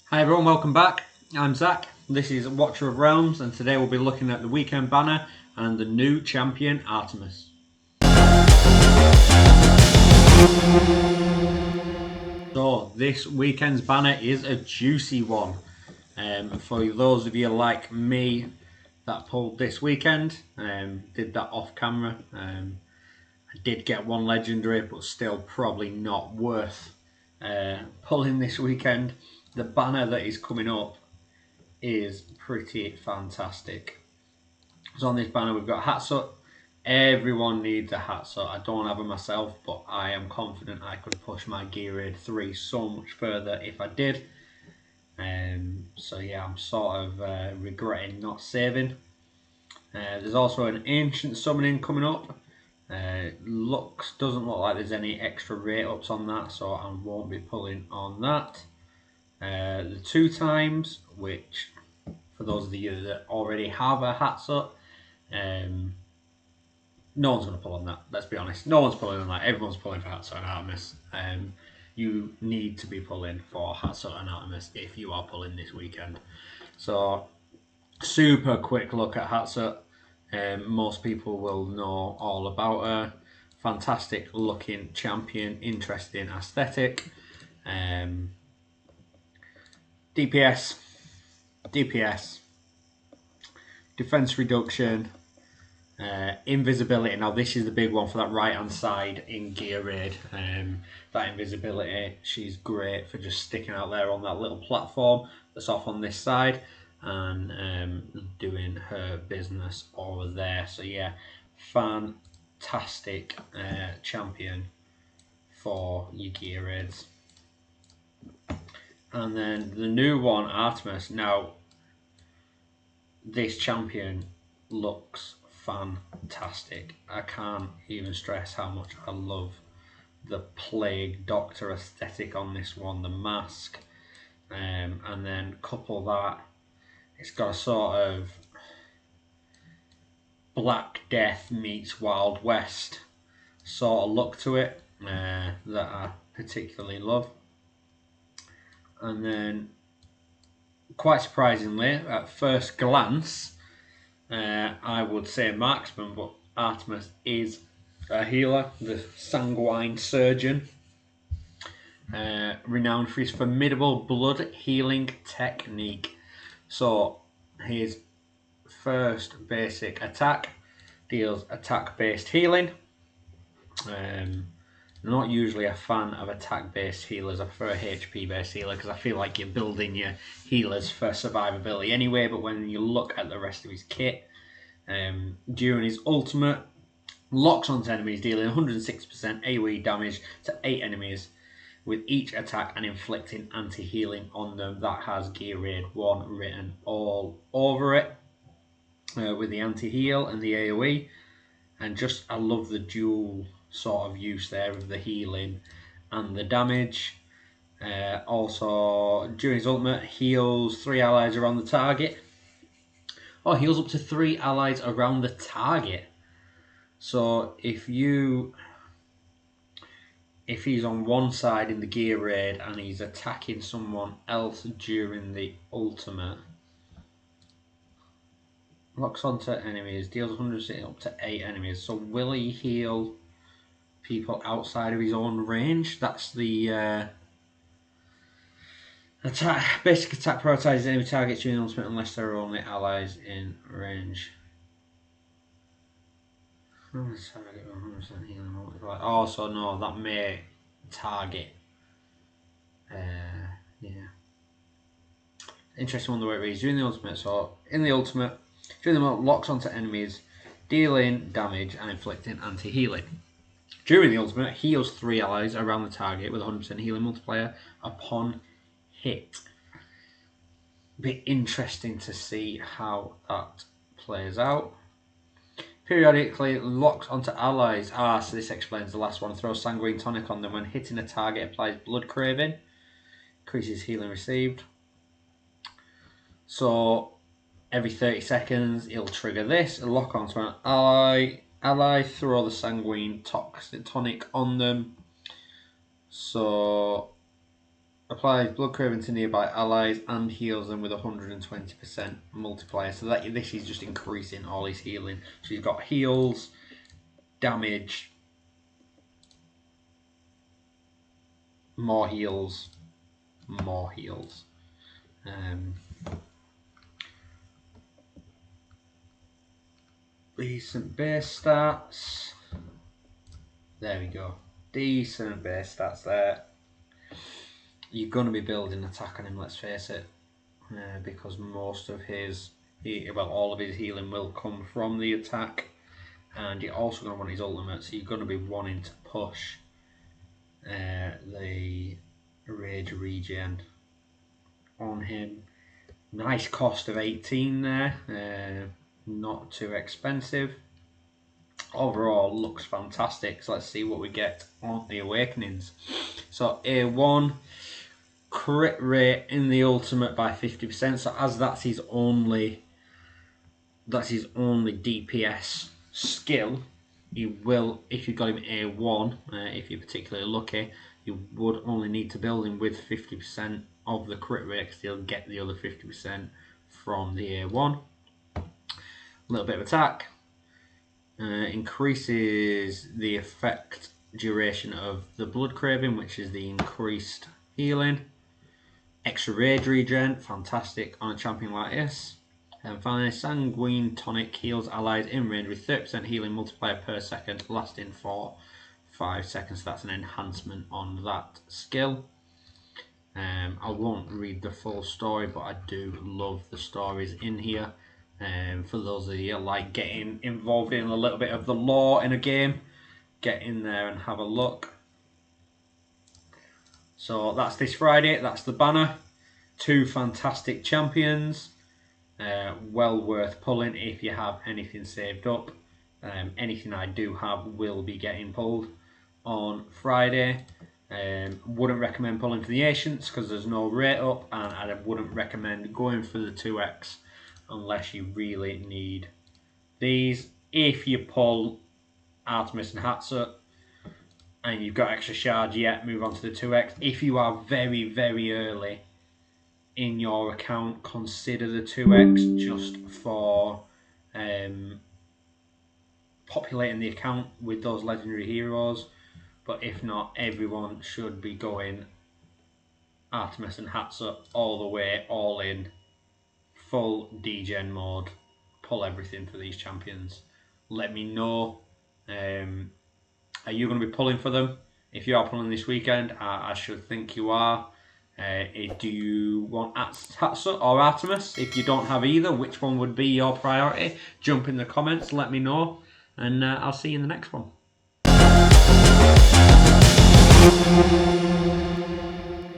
Hi everyone, welcome back. I'm Zach, this is Watcher of Realms, and today we'll be looking at the weekend banner and the new champion Artemis. So this weekend's banner is a juicy one. For those of you like me that pulled this weekend, did that off camera. I did get one legendary, but still probably not worth pulling this weekend. The banner that is coming up is pretty fantastic. So on this banner we've got Hatsut. Everyone needs a Hatsut. I don't have it myself, but I am confident I could push my Gear Raid 3 so much further if I did. So yeah, I'm sort of regretting not saving. There's also an Ancient Summoning coming up. Doesn't look like there's any extra rate ups on that, so I won't be pulling on that. The 2 times, which for those of you that already have a Hatsut, no one's going to pull on that. Let's be honest. No one's pulling on that. Everyone's pulling for Hatsut and Artemis. You need to be pulling for Hatsut and Artemis if you are pulling this weekend. So, super quick look at Hatsut. Most people will know all about her. Fantastic looking champion, interesting aesthetic. DPS, defense reduction, invisibility. Now this is the big one for that right hand side in Gear Raid. That invisibility, she's great for just sticking out there on that little platform that's off on this side and doing her business over there. So yeah, fantastic champion for your Gear Raids. And then the new one, Artemis. Now this champion looks fantastic. I can't even stress how much I love the Plague Doctor aesthetic on this one, the mask, and then couple that, it's got a sort of Black Death meets Wild West sort of look to it that I particularly love. And then quite surprisingly, at first glance, I would say marksman, but Artemis is a healer, the Sanguine Surgeon, renowned for his formidable blood healing technique. So his first basic attack deals attack-based healing. Not usually a fan of attack-based healers. I prefer a HP-based healer because I feel like you're building your healers for survivability anyway. But when you look at the rest of his kit, during his ultimate, locks onto enemies, dealing 106% AoE damage to 8 enemies with each attack and inflicting anti-healing on them. That has Gear Raid 1 written all over it with the anti-heal and the AoE. And just, I love the dual sort of use there of the healing and the damage. Also, during his ultimate, heals 3 allies around the target. Oh, heals up to 3 allies around the target. So if he's on one side in the Gear Raid and he's attacking someone else during the ultimate, locks onto enemies, deals 100 up to 8 enemies. So will he heal people outside of his own range? That's the attack. Basic attack prioritizes enemy targets during the ultimate unless there are only allies in range. Oh, so no, that may target. Yeah. Interesting one the way it reads. During the ultimate, so in the ultimate, during the ultimate, locks onto enemies, dealing damage and inflicting anti-healing. During the ultimate, heals 3 allies around the target with 100% healing multiplier upon hit. Be interesting to see how that plays out. Periodically locks onto allies. So this explains the last one. Throws Sanguine Tonic on them when hitting a target. Applies Blood Craving. Increases healing received. So every 30 seconds it'll trigger this. It'll lock onto an ally. Throw the Sanguine Tonic on them. So Applies blood craving to nearby allies and heals them with 120% multiplier. So this is just increasing all his healing. So he's got heals, damage, more heals, more heals. Decent base stats. There we go. Decent base stats there. You're going to be building attack on him, let's face it, because most of all of his healing will come from the attack, and you're also going to want his ultimate, so you're going to be wanting to push the rage regen on him. Nice cost of 18 there, not too expensive. Overall looks fantastic, so let's see what we get on the awakenings. So A1, crit rate in the ultimate by 50%, so as that's his only DPS skill, you will, if you've got him A1, if you're particularly lucky, you would only need to build him with 50% of the crit rate, because he'll get the other 50% from the A1. A little bit of attack. Increases the effect duration of the blood craving, which is the increased healing. Extra rage regen, fantastic on a champion like this. And finally, Sanguine Tonic heals allies in range with 30% healing multiplier per second, lasting for 5 seconds. That's an enhancement on that skill. I won't read the full story, but I do love the stories in here. For those of you like getting involved in a little bit of the lore in a game, get in there and have a look. So that's this Friday, that's the banner. 2 fantastic champions. Well worth pulling if you have anything saved up. Anything I do have will be getting pulled on Friday. Wouldn't recommend pulling for the Ancients because there's no rate up, and I wouldn't recommend going for the 2x unless you really need these. If you pull Artemis and Hatsa and you've got extra shards yet, move on to the 2x. If you are very, very early in your account, consider the 2x just for populating the account with those legendary heroes. But if not, everyone should be going Artemis and Hatsa all the way, all in, full degen mode. Pull everything for these champions. Let me know. Are you going to be pulling for them? If you are pulling this weekend, I should think you are. Do you want Hatsa or Artemis? If you don't have either, which one would be your priority? Jump in the comments, let me know, and I'll see you in the next one.